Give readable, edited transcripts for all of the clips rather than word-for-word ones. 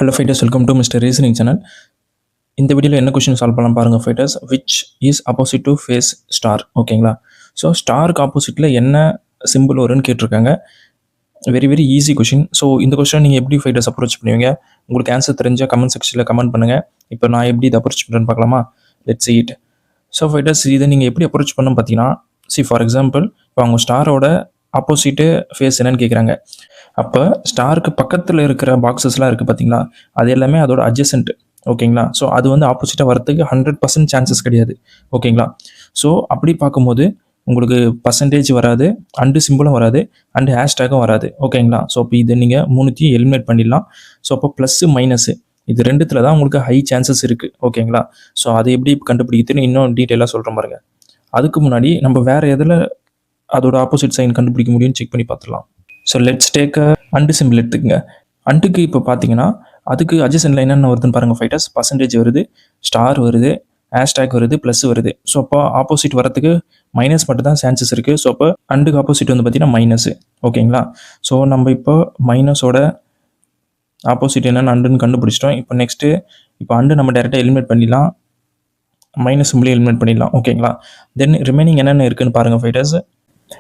Hello fighters, welcome to Mr. Reasoning channel. இந்த வீடியோவில் என்ன கொஸ்டின் சால்வ் பண்ணலாம் பாருங்கள் fighters. Which is opposite to face star? ஓகேங்களா. ஸோ ஸ்டாருக்கு ஆப்போசிட்டில் என்ன சிம்பிள் வரும்னு கேட்டிருக்காங்க. Very easy question. ஸோ இந்த கொஸ்டின் நீங்கள் எப்படி ஃபைட்டர்ஸ் அப்ரோச் பண்ணுவீங்க? உங்களுக்கு ஆன்சர் தெரிஞ்சால் கமெண்ட் செக்ஷனில் கமெண்ட் பண்ணுங்கள். இப்போ நான் எப்படி இதை அப்ரோச் பண்ணுறேன்னு பார்க்கலாமா? Let's see it. So fighters இதை நீங்கள் எப்படி அப்ரோச் பண்ணணும் பார்த்தீங்கன்னா, ஃபார் எக்ஸாம்பிள் இப்போ அவங்க ஸ்டாரோட ஆப்போசிட்டு ஃபேஸ் என்னன்னு கேட்குறாங்க. அப்போ ஸ்டாருக்கு பக்கத்தில் இருக்கிற பாக்ஸஸ்லாம் இருக்குது பார்த்தீங்களா, அது எல்லாமே அதோட அட்ஜசன்ட். ஓகேங்களா. ஸோ அது வந்து ஆப்போசிட்டாக வரத்துக்கு 100% சான்சஸ் கிடையாது. ஓகேங்களா. ஸோ அப்படி பார்க்கும்போது உங்களுக்கு பர்சன்டேஜ் வராது, அண்டு சிம்பிளும் வராது, அண்டு ஹேஷ்டேக்கும் வராது. ஓகேங்களா. ஸோ இப்போ இதை நீங்கள் மூணுத்தையும் எலிமினேட் பண்ணிடலாம். ஸோ அப்போ ப்ளஸ்ஸு மைனஸு இது ரெண்டுத்தில் தான் உங்களுக்கு ஹை சான்சஸ் இருக்குது. ஓகேங்களா. ஸோ அதை எப்படி கண்டுபிடிக்கிறதுன்னு இன்னும் டீட்டெயிலாக சொல்கிறேன் பாருங்கள். அதுக்கு முன்னாடி நம்ம வேறு எதில் அதோட ஆப்போசிட் சைன் கண்டுபிடிக்க முடியும்னு செக் பண்ணி பார்த்துடலாம். So let's take and simple எடுத்துக்கங்க. அண்டுக்கு இப்போ பார்த்தீங்கன்னா அதுக்கு அட்ஜசன்ட்ல என்னென்ன வருதுன்னு பாருங்கள் ஃபைட்டர்ஸ். பர்சன்டேஜ் வருது, ஸ்டார் வருது, ஹேஷ்டேக் வருது, ப்ளஸ் வருது. ஸோ அப்போ ஆப்போசிட் வரத்துக்கு மைனஸ் மட்டும் தான் சான்சஸ் இருக்குது. ஸோ அப்போ அண்டுக்கு ஆப்போசிட் வந்து பார்த்தீங்கன்னா மைனஸு. ஓகேங்களா. ஸோ நம்ம இப்போ மைனஸோட ஆப்போசிட் என்னென்னு அண்டுன்னு கண்டுபிடிச்சிட்டோம். இப்போ நெக்ஸ்ட்டு இப்போ அண்டு நம்ம டேரெக்டாக எலிமினேட் பண்ணிடலாம், மைனஸ் சிம்பிளே எலிமினேட் பண்ணிடலாம். ஓகேங்களா. தென் ரிமைனிங் என்னென்ன இருக்குன்னு பாருங்கள் ஃபைட்டர்ஸ்.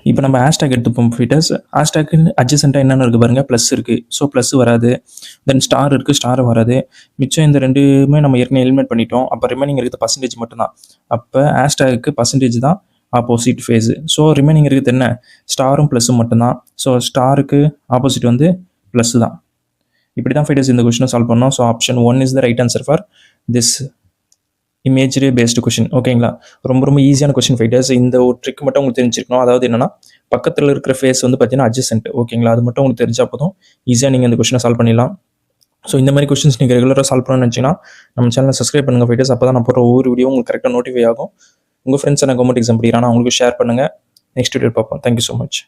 இப்போ நம்ம ஹேஷ்டேக் எடுத்துப்போம் ஃபைட்டர்ஸ். ஹேஷ்டேக்கு அட்ஜசென்ட்டாக என்னென்ன இருக்குது பாருங்கள். ப்ளஸ் இருக்குது, ஸோ ப்ளஸ் வராது. தென் ஸ்டார் இருக்குது, ஸ்டார் வராது. மிச்சம் இந்த ரெண்டுமே நம்ம ஏற்கனவே எலிமினேட் பண்ணிட்டோம். அப்போ ரிமைனிங் இருக்குது பர்சன்டேஜ் மட்டும்தான். அப்போ ஹேஷ்டேக்கு பர்சன்டேஜ் தான் ஆப்போசிட் ஃபேஸு. ஸோ ரிமைனிங் இருக்குது என்ன, ஸ்டாரும் ப்ளஸ்ஸும் மட்டும்தான். ஸோ ஸ்டாருக்கு ஆப்போசிட் வந்து ப்ளஸ் தான். இப்படி தான் ஃபைட்டர்ஸ் இந்த கொஸ்டினை சால்வ் பண்ணோம். So option 1 is the right answer for this imagery based question. ஓகேங்களா. ரொம்ப ஈஸியான கொஷின் ஃபைட்டர்ஸ். இந்த ஒரு ட்ரிக் மட்டும் உங்களுக்கு தெரிஞ்சிருக்கணும். அதாவது என்னன்னா, பக்கத்தில் இருக்கிற ஃபேஸ் வந்து பார்த்தீங்கன்னா அட்ஜசென்ட். ஓகேங்களா. அது மட்டும் உங்களுக்கு தெரிஞ்சால் போதும், ஈஸியாக நீங்கள் இந்த கொஷினை சால்வ் பண்ணிடலாம். ஸோ இந்த மாதிரி கொஷின்ஸ் நீங்கள் ரெகுலராக சால்வ் பண்ணணும்னு நினச்சிங்கன்னா நம்ம சேனலை சப்ஸ்கிரைப் பண்ணுங்கள் ஃபைட்டர்ஸ். அப்போ தான் நான் போகிற ஒவ்வொரு வீடியோ உங்களுக்கு கரெக்டாக நோட்டிஃபை ஆகும். உங்கள் ஃப்ரெண்ட்ஸ் என்ன கவர்மெண்ட் எக்ஸாம் படிக்கிறானா அவங்களுக்கு ஷேர் பண்ணுங்கள். நெக்ஸ்ட் வீடியோ பார்ப்போம். Thank you so much.